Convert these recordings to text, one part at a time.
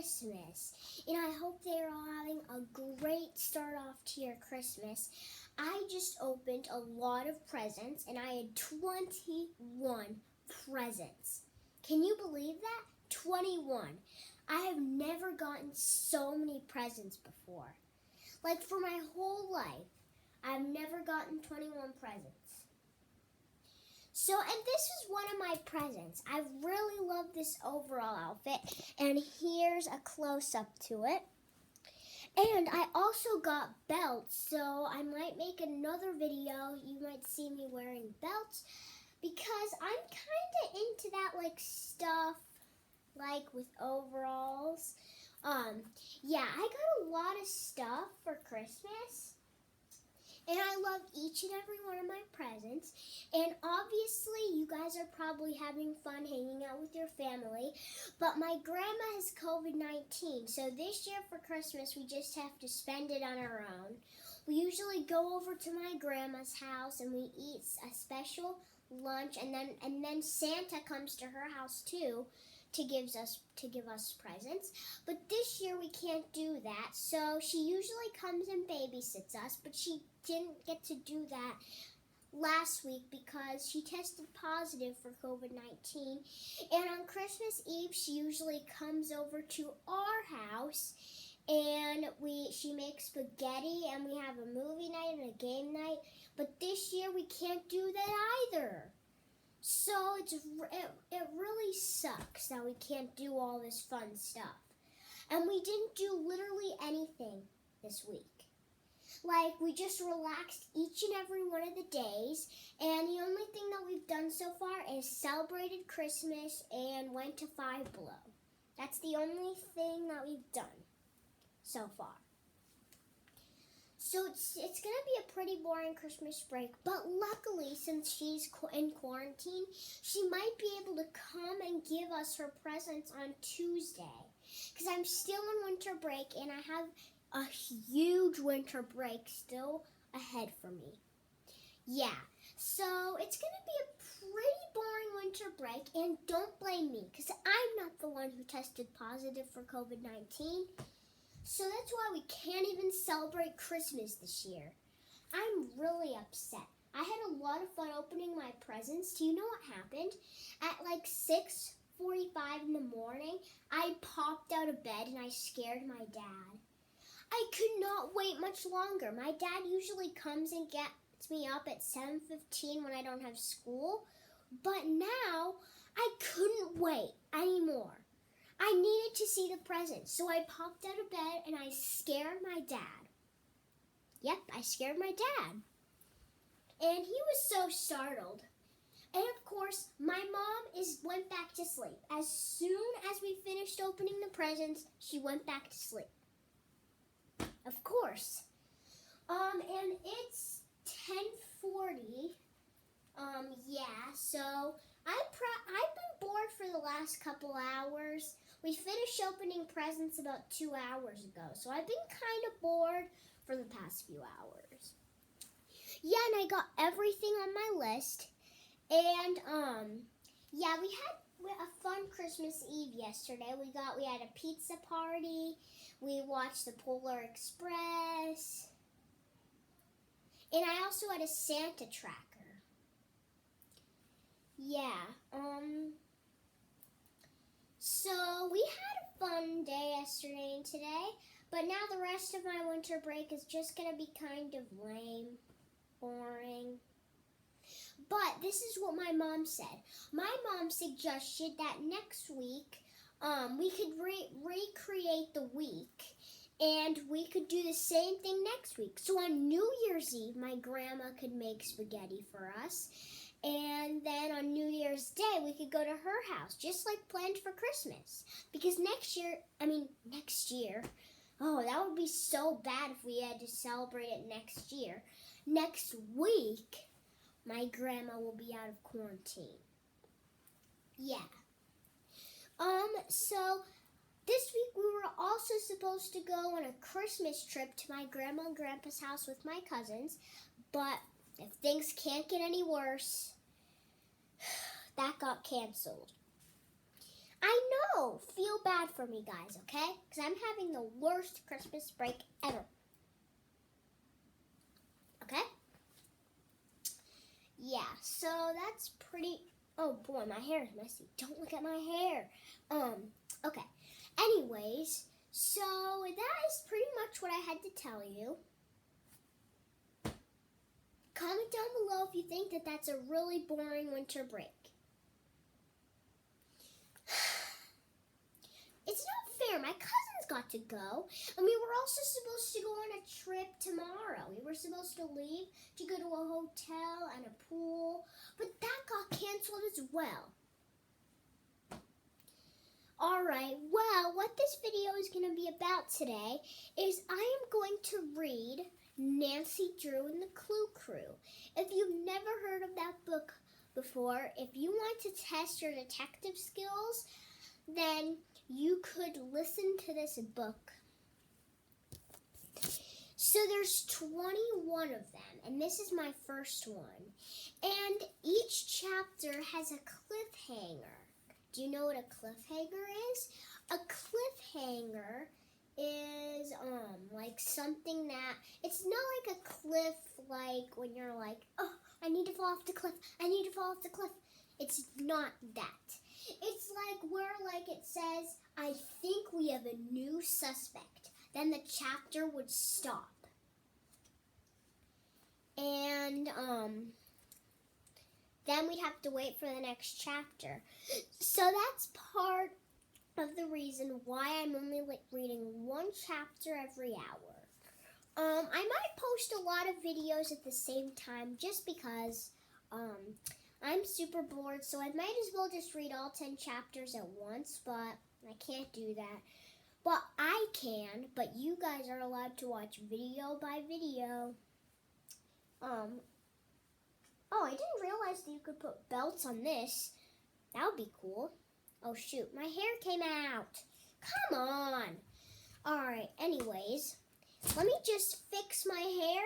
Christmas, and I hope they're all having a great start off to your Christmas. I just opened a lot of presents, and I had 21 presents. Can you believe that? 21. I have never gotten so many presents before. Like, for my whole life, I've never gotten 21 presents. So, and this is one of my presents. I really love this overall outfit, and here's a close-up to it. And I also got belts, so I might make another video. You might see me wearing belts, because I'm kind of into that, like, stuff, like with overalls. Yeah, I got a lot of stuff for Christmas. And I love each and every one of my presents. And obviously, you guys are probably having fun hanging out with your family. But my grandma has COVID-19. So this year for Christmas, we just have to spend it on our own. We usually go over to my grandma's house and we eat a special lunch. And then Santa comes to her house too to give us presents. But this year we can't do that. So she usually comes and babysits us, but she didn't get to do that last week because she tested positive for COVID-19. And on Christmas Eve, she usually comes over to our house and she makes spaghetti and we have a movie night and a game night. But this year we can't do that either. So it really sucks that we can't do all this fun stuff. And we didn't do literally anything this week. Like, we just relaxed each and every one of the days, and the only thing that we've done so far is celebrated Christmas and went to Five Below. That's the only thing that we've done so far. So it's going to be a pretty boring Christmas break, but luckily, since she's in quarantine, she might be able to come and give us her presents on Tuesday, because I'm still in winter break, and I have a huge winter break still ahead for me. Yeah, so it's going to be a pretty boring winter break, and don't blame me, because I'm not the one who tested positive for COVID-19. So that's why we can't even celebrate Christmas this year. I'm really upset. I had a lot of fun opening my presents. Do you know what happened? At like 6:45 in the morning, I popped out of bed and I scared my dad. I could not wait much longer. My dad usually comes and gets me up at 7:15 when I don't have school. But now, I couldn't wait anymore. I needed to see the presents, so I popped out of bed and I scared my dad. Yep, I scared my dad. And he was so startled. And of course, my mom went back to sleep. As soon as we finished opening the presents, she went back to sleep. Of course. And it's 10:40. Yeah, so I've been bored for the last couple hours. We finished opening presents about 2 hours ago, so I've been kind of bored for the past few hours. Yeah, and I got everything on my list. And, yeah, we had a fun Christmas Eve yesterday. We had a pizza party. We watched the Polar Express. And I also had a Santa tracker. Yeah, so we had a fun day yesterday and today, but now the rest of my winter break is just going to be kind of lame, boring. But this is what my mom said. My mom suggested that next week, we could recreate the week, and we could do the same thing next week. So on New Year's Eve, my grandma could make spaghetti for us. And then on New Year's Day, we could go to her house, just like planned for Christmas. Because next year, oh, that would be so bad if we had to celebrate it next year. Next week, my grandma will be out of quarantine. Yeah. So this week we were also supposed to go on a Christmas trip to my grandma and grandpa's house with my cousins, but if things can't get any worse, that got canceled. I know. Feel bad for me, guys, okay? Because I'm having the worst Christmas break ever. Okay? Yeah, so that's pretty... Oh, boy, my hair is messy. Don't look at my hair. Okay. Anyways, so that is pretty much what I had to tell you. Comment down below if you think that that's a really boring winter break. It's not fair. My cousins got to go, and we were also supposed to go on a trip tomorrow. We were supposed to leave to go to a hotel and a pool, but that got canceled as well. Alright, well, what this video is going to be about today is I am going to read Nancy Drew and the Clew Crew. If you've never heard of that book before, if you want to test your detective skills, then you could listen to this book. So there's 21 of them, and this is my first one. And each chapter has a cliffhanger. Do you know what a cliffhanger is? A cliffhanger is like something that, it's not like a cliff like when you're like, oh, I need to fall off the cliff, I need to fall off the cliff. It's not that. It's like where like it says, I think we have a new suspect. Then the chapter would stop. And then we'd have to wait for the next chapter. So that's part of the reason why I'm only reading one chapter every hour. I might post a lot of videos at the same time just because I'm super bored, so I might as well just read all 10 chapters at once, but I can't do that. But I can, but you guys are allowed to watch video by video. Oh, I didn't realize that you could put belts on this. That would be cool. Oh, shoot, my hair came out. Come on. All right, anyways, let me just fix my hair.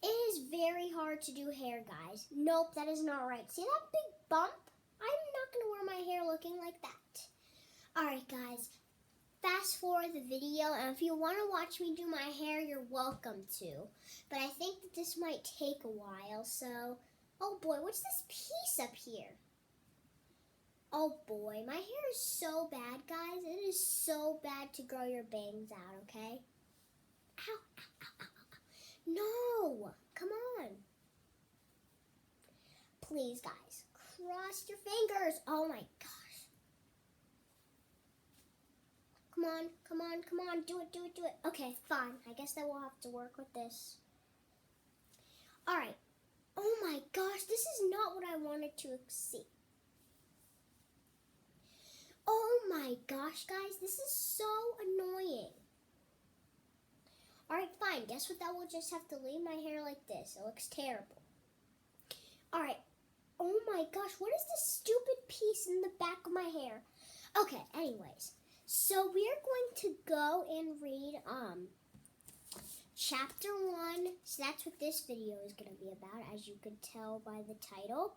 It is very hard to do hair, guys. Nope, that is not right. See that big bump? I'm not going to wear my hair looking like that. All right, guys. Fast forward the video, and if you want to watch me do my hair, you're welcome to. But I think that this might take a while, so... Oh boy, what's this piece up here? Oh boy, my hair is so bad, guys. It is so bad to grow your bangs out, okay? Ow, ow, ow, ow, ow. No, come on. Please, guys, cross your fingers. Oh my gosh. Come on, come on, come on. Do it, do it, do it. Okay, fine. I guess that we'll have to work with this. All right. Oh my gosh, this is not what I wanted to see. Oh my gosh, guys, this is so annoying. All right, fine. Guess what? That will just have to leave my hair like this. It looks terrible. All right. Oh my gosh, what is this stupid piece in the back of my hair? Okay, anyways. So we're going to go and read chapter 1. So that's what this video is going to be about, as you could tell by the title.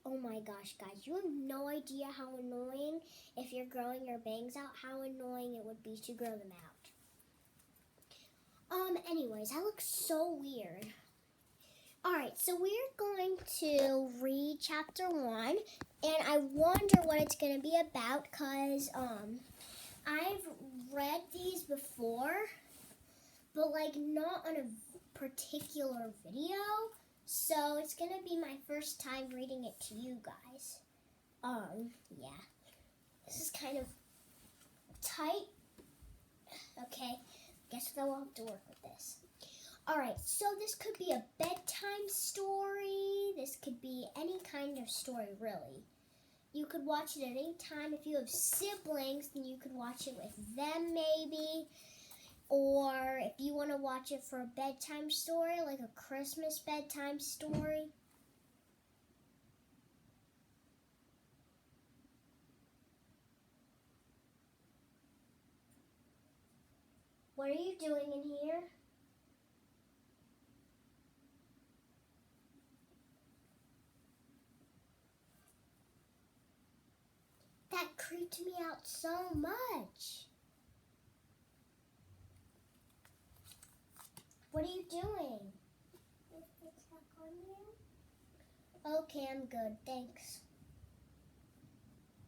Oh my gosh, guys, you have no idea how annoying, if you're growing your bangs out, how annoying it would be to grow them out. Anyways, I look so weird. Alright, so we're going to read chapter 1, and I wonder what it's going to be about, because, I've read these before, but like not on a particular video, so it's gonna be my first time reading it to you guys. Yeah, this is kind of tight. Okay, guess I will have to work with this. Alright, so this could be a bedtime story, this could be any kind of story really. You could watch it at any time. If you have siblings, then you could watch it with them maybe. Or if you want to watch it for a bedtime story, like a Christmas bedtime story. What are you doing in here? creeped me out so much. What are you doing? Just to check on you. Okay, I'm good, thanks.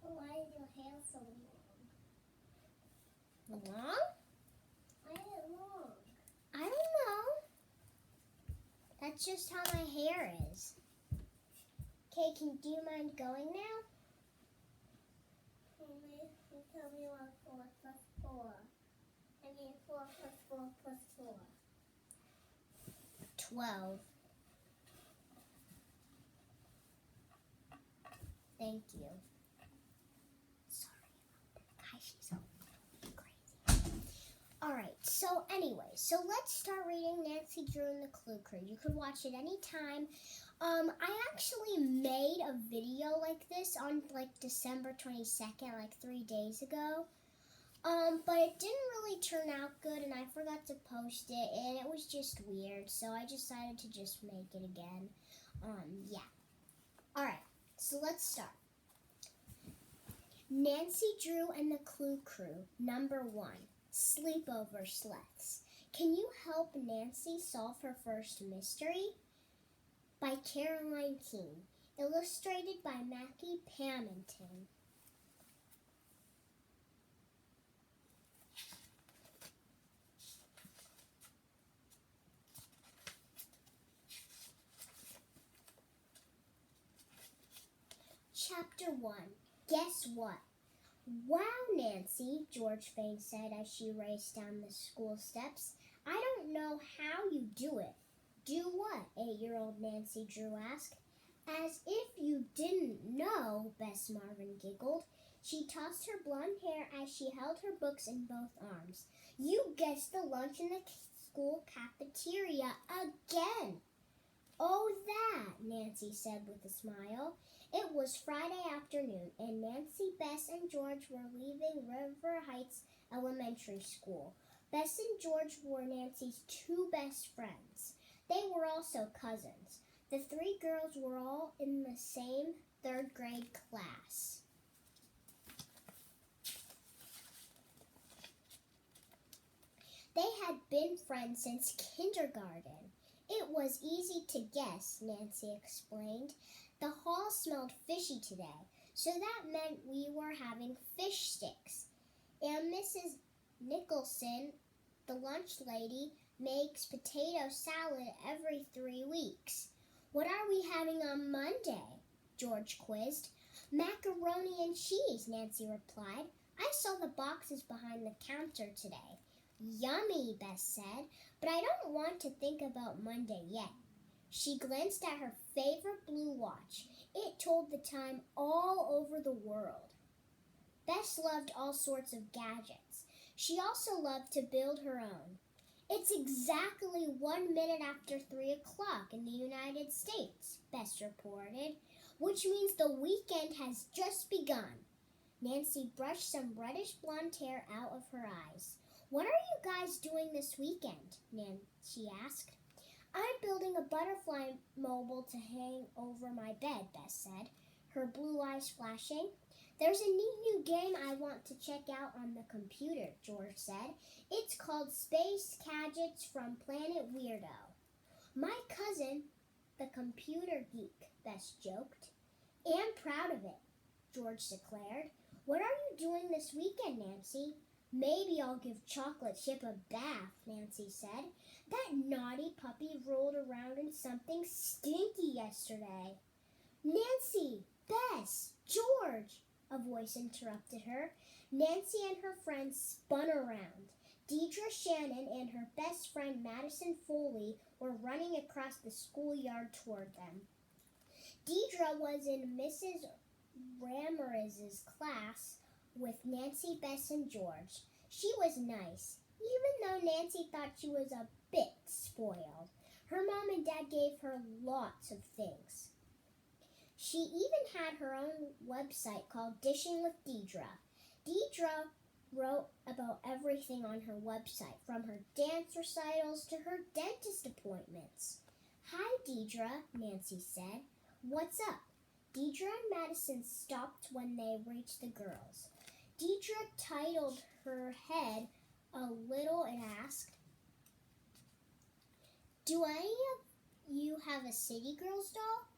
Why is your hair so long? Long? Why is it long? I don't know. That's just how my hair is. Okay, do you mind going now? You tell me what 4 plus 4. I mean 4 plus 4 plus 4. 12. Thank you. Sorry about that. Guys, she's so crazy. Alright, so anyway, let's start reading Nancy Drew and the Clew Crew. You can watch it anytime. I actually made a video like this on December 22nd, 3 days ago. But it didn't really turn out good and I forgot to post it and it was just weird, so I decided to just make it again. Yeah. Alright, so let's start. Nancy Drew and the Clew Crew, number 1, Sleepover Sleaths. Can you help Nancy solve her first mystery? By Caroline Keene, illustrated by Mackie Pamington. Chapter 1, Guess What? Wow, Nancy, George Fane said as she raced down the school steps. I don't know how you do it. Do what? 8-year-old Nancy Drew asked. As if you didn't know, Bess Marvin giggled. She tossed her blonde hair as she held her books in both arms. You guessed the lunch in the school cafeteria again. Oh, that, Nancy said with a smile. It was Friday afternoon, and Nancy, Bess, and George were leaving River Heights Elementary School. Bess and George were Nancy's 2 best friends. They were also cousins. The 3 girls were all in the same 3rd grade class. They had been friends since kindergarten. It was easy to guess, Nancy explained. The hall smelled fishy today, so that meant we were having fish sticks. And Mrs. Nicholson, the lunch lady, makes potato salad every 3 weeks. What are we having on Monday? George quizzed. Macaroni and cheese, Nancy replied. I saw the boxes behind the counter today. Yummy, Bess said, but I don't want to think about Monday yet. She glanced at her favorite blue watch. It told the time all over the world. Bess loved all sorts of gadgets. She also loved to build her own. It's exactly 1 minute after 3 o'clock in the United States, Bess reported, which means the weekend has just begun. Nancy brushed some reddish blonde hair out of her eyes. What are you guys doing this weekend? Nancy asked. I'm building a butterfly mobile to hang over my bed, Bess said, her blue eyes flashing. There's a neat new game I want to check out on the computer, George said. It's called Space Gadgets from Planet Weirdo. My cousin, the computer geek, Bess joked. And proud of it, George declared. What are you doing this weekend, Nancy? Maybe I'll give Chocolate Chip a bath, Nancy said. That naughty puppy rolled around in something stinky yesterday. Nancy, Bess, George, a voice interrupted her. Nancy and her friends spun around. Deidre Shannon and her best friend Madison Foley were running across the schoolyard toward them. Deidre was in Mrs. Ramirez's class with Nancy, Bess, and George. She was nice, even though Nancy thought she was a bit spoiled. Her mom and dad gave her lots of things. She even had her own website called Dishing with Deidre. Deidre wrote about everything on her website, from her dance recitals to her dentist appointments. Hi, Deidre, Nancy said. What's up? Deidre and Madison stopped when they reached the girls. Deidre tilted her head a little and asked, "Do any of you have a City Girls doll?"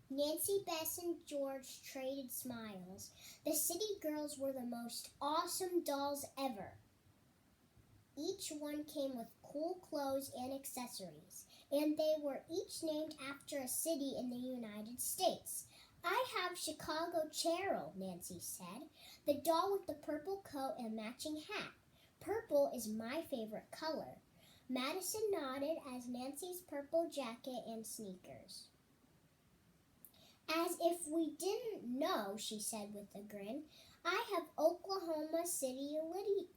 Nancy, Bess, and George traded smiles. The City Girls were the most awesome dolls ever. Each one came with cool clothes and accessories, and they were each named after a city in the United States. "I have Chicago Cheryl," Nancy said, "the doll with the purple coat and matching hat. Purple is my favorite color." Madison nodded as Nancy's purple jacket and sneakers. "As if we didn't know," she said with a grin. "I have Oklahoma City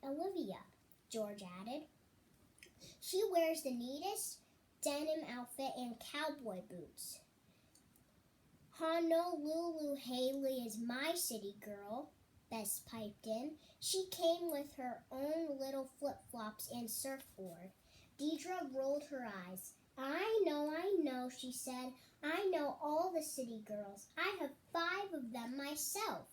Olivia," George added. "She wears the neatest denim outfit and cowboy boots." "Honolulu Haley is my city girl," Bess piped in. "She came with her own little flip-flops and surfboard." Deidre rolled her eyes. I know," she said. "I know all the city girls. I have 5 of them myself."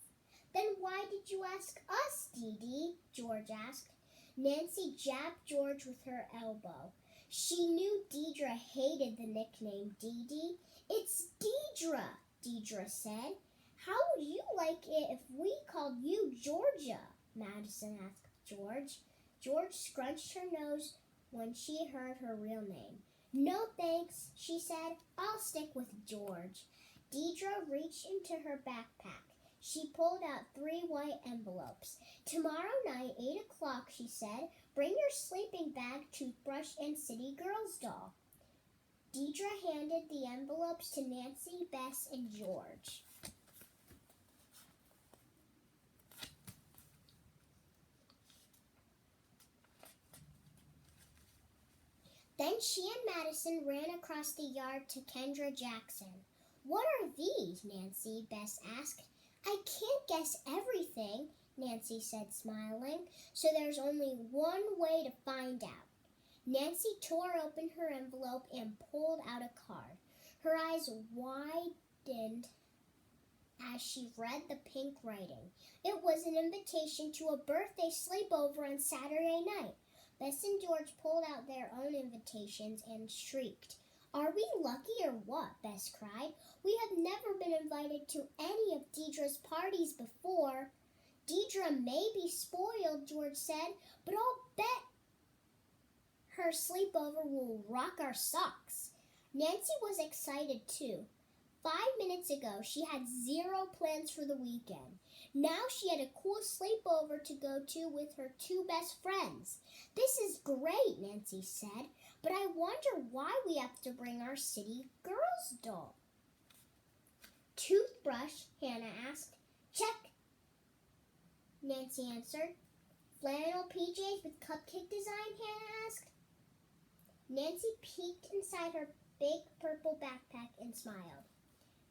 "Then why did you ask us, Dee Dee?" George asked. Nancy jabbed George with her elbow. She knew Deidre hated the nickname Dee Dee. "It's Deidre," Deidre said. "How would you like it if we called you Georgia?" Madison asked George. George scrunched her nose when she heard her real name. "No thanks," she said. "I'll stick with George." Deidre reached into her backpack. She pulled out 3 white envelopes. "Tomorrow night, 8 o'clock," she said. "Bring your sleeping bag, toothbrush, and City Girls doll." Deidre handed the envelopes to Nancy, Bess, and George. Then she and Madison ran across the yard to Kendra Jackson. "What are these?" Nancy, Bess asked. "I can't guess everything," Nancy said, smiling, "so there's only one way to find out." Nancy tore open her envelope and pulled out a card. Her eyes widened as she read the pink writing. It was an invitation to a birthday sleepover on Saturday night. Bess and George pulled out their own invitations and shrieked. "Are we lucky or what?" Bess cried. "We have never been invited to any of Deidre's parties before." "Deidre may be spoiled," George said, "but I'll bet her sleepover will rock our socks." Nancy was excited too. 5 minutes ago, she had 0 plans for the weekend. Now she had a cool sleepover to go to with her 2 best friends. "This is great," Nancy said, "but I wonder why we have to bring our City Girls doll." "Toothbrush?" Hannah asked. "Check," Nancy answered. "Flannel PJs with cupcake design?" Hannah asked. Nancy peeked inside her big purple backpack and smiled.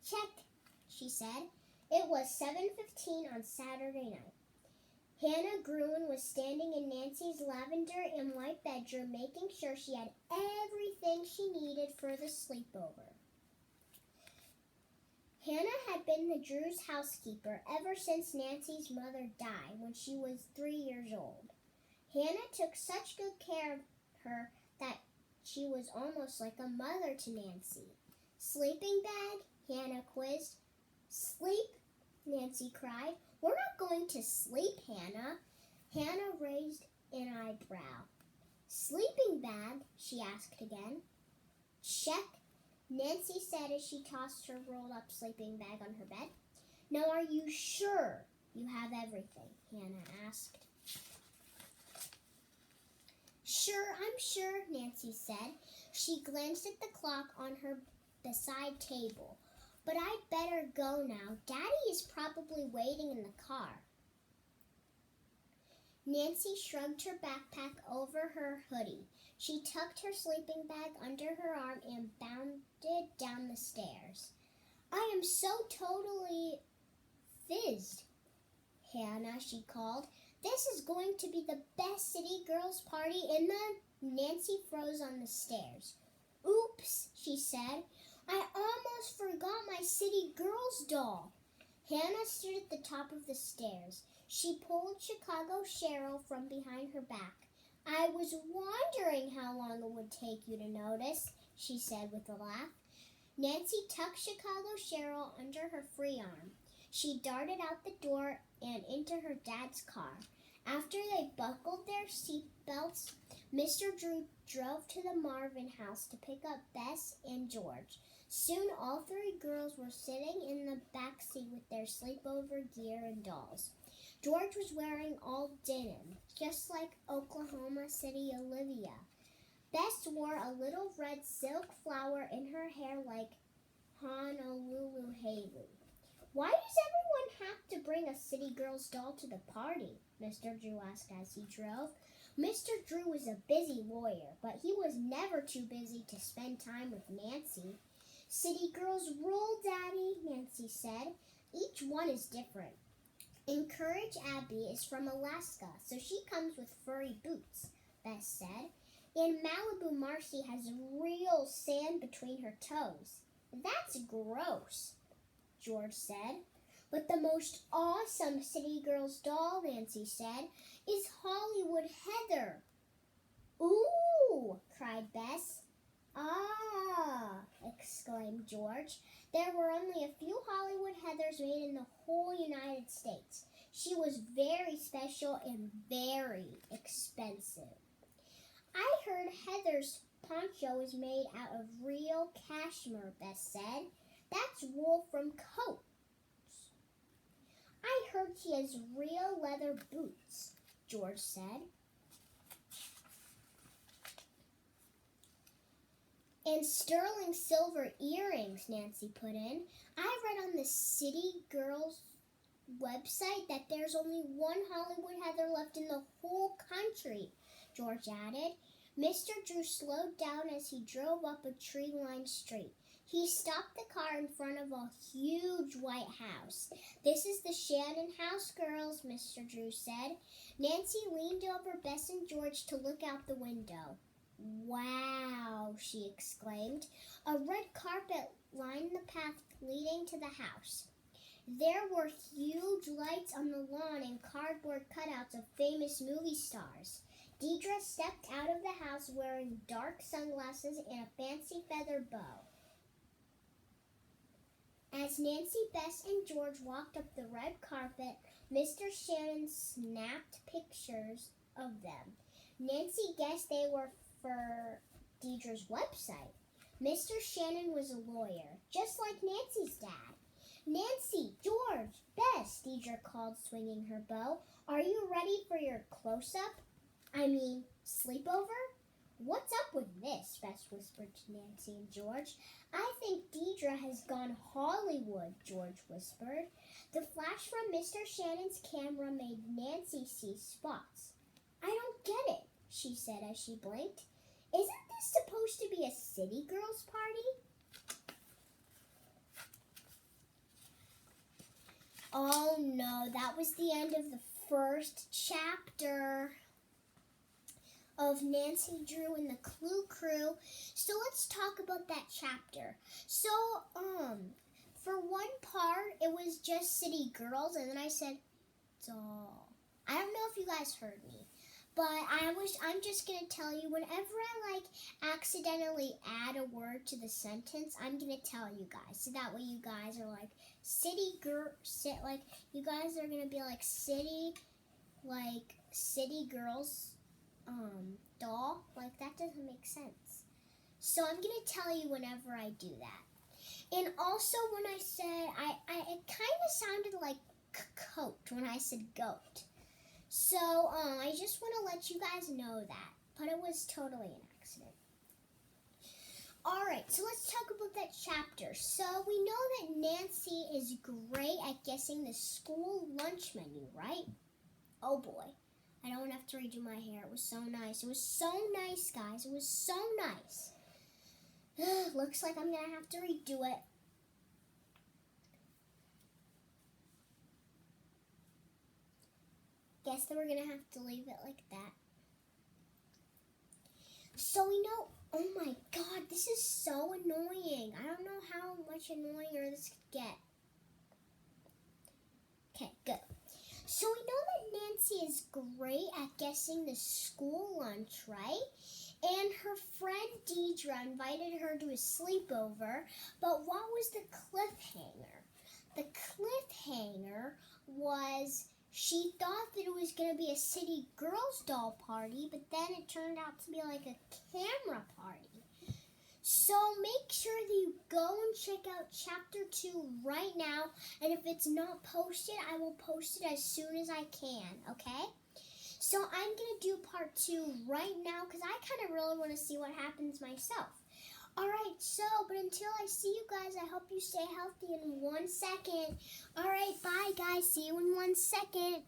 "Check," she said. It was 7:15 on Saturday night. Hannah Gruen was standing in Nancy's lavender and white bedroom, making sure she had everything she needed for the sleepover. Hannah had been the Drews' housekeeper ever since Nancy's mother died when she was 3 years old. Hannah took such good care of her that she was almost like a mother to Nancy. "Sleeping bag?" Hannah quizzed. "Sleep?" Nancy cried. "We're not going to sleep, Hannah." Hannah raised an eyebrow. "Sleeping bag?" she asked again. "Check," Nancy said as she tossed her rolled-up sleeping bag on her bed. "Now are you sure you have everything?" Hannah asked. "Sure, I'm sure," Nancy said. She glanced at the clock on her beside table. "But I'd better go now. Daddy is probably waiting in the car." Nancy shrugged her backpack over her hoodie. She tucked her sleeping bag under her arm and bounded down the stairs. "I am so totally fizzed, Hannah," she called. "This is going to be the best City Girls party in the..." Nancy froze on the stairs. "Oops," she said. I almost forgot my City Girls doll. Hannah stood at the top of the stairs. She pulled Chicago Cheryl from behind her back. I was wondering how long it would take you to notice, she said with a laugh. Nancy tucked Chicago Cheryl under her free arm. She darted out the door and into her dad's car. After they buckled their seatbelts, Mr. Drew drove to the Marvin house to pick up Bess and George. Soon all three girls were sitting in the back seat with their sleepover gear and dolls. George was wearing all denim, just like Oklahoma City Olivia. Bess wore a little red silk flower in her hair like Honolulu Haley. Why does everyone have to bring a City Girls doll to the party? Mr. Drew asked as he drove. Mr. Drew was a busy lawyer, but he was never too busy to spend time with Nancy. City Girls rule, Daddy, Nancy said. Each one is different. Encourage Abby is from Alaska, so she comes with furry boots, Bess said. In Malibu, Marcy has real sand between her toes. That's gross, George said. But the most awesome City Girls doll, Nancy said, is Hollywood Heather. Ooh, cried Bess. Ah, exclaimed George. There were only a few Hollywood Heathers made in the whole United States. She was very special and very expensive. I heard Heather's poncho is made out of real cashmere, Bess said. That's wool from coats. I heard she has real leather boots, George said. And sterling silver earrings, Nancy put in. I read on the City Girls website that there's only one Hollywood Heather left in the whole country, George added. Mr. Drew slowed down as he drove up a tree-lined street. He stopped the car in front of a huge white house. This is the Shannon house, girls, Mr. Drew said. Nancy leaned over Bess and George to look out the window. Wow, she exclaimed. A red carpet lined the path leading to the house. There were huge lights on the lawn and cardboard cutouts of famous movie stars. Deidre stepped out of the house wearing dark sunglasses and a fancy feather bow. As Nancy, Bess, and George walked up the red carpet, Mr. Shannon snapped pictures of them. Nancy guessed they were for Deidre's website. Mr. Shannon was a lawyer, just like Nancy's dad. Nancy, George, Bess, Deidre called, swinging her bow. Are you ready for your close-up? Sleepover? What's up with this? Bess whispered to Nancy and George. I think Deidre has gone Hollywood, George whispered. The flash from Mr. Shannon's camera made Nancy see spots. I don't get it, she said as she blinked. Isn't this supposed to be a City Girls party? Oh no, that was the end of the first chapter of Nancy Drew and the Clew Crew. So let's talk about that chapter. So, for one part, it was just City Girls, and then I said, doll. I don't know if you guys heard me, but I'm just going to tell you, whenever I, accidentally add a word to the sentence, I'm going to tell you guys. So that way you guys are like, you guys are going to be like City Girls, doll. Like, that doesn't make sense. So I'm going to tell you whenever I do that. And also when I said, it kind of sounded like coat when I said goat. So, I just want to let you guys know that. But it was totally an accident. Alright, so let's talk about that chapter. So, we know that Nancy is great at guessing the school lunch menu, right? Oh boy. I don't have to redo my hair. It was so nice. It was so nice, guys. It was so nice. Looks like I'm going to have to redo it. Guess that we're going to have to leave it like that. So we know Oh my god, this is so annoying. I don't know how much annoyinger this could get. Okay, good. So we know that Nancy is great at guessing the school lunch, right? And her friend Deidre invited her to a sleepover, but what was the cliffhanger? The cliffhanger was she thought that it was going to be a city girls doll party, but then it turned out to be like a camera party. So make sure that you go and check out chapter 2 right now, and if it's not posted, I will post it as soon as I can, okay? So I'm going to do part 2 right now because I kind of really want to see what happens myself. Alright, but until I see you guys, I hope you stay healthy in 1 second. Alright, bye guys, see you in 1 second.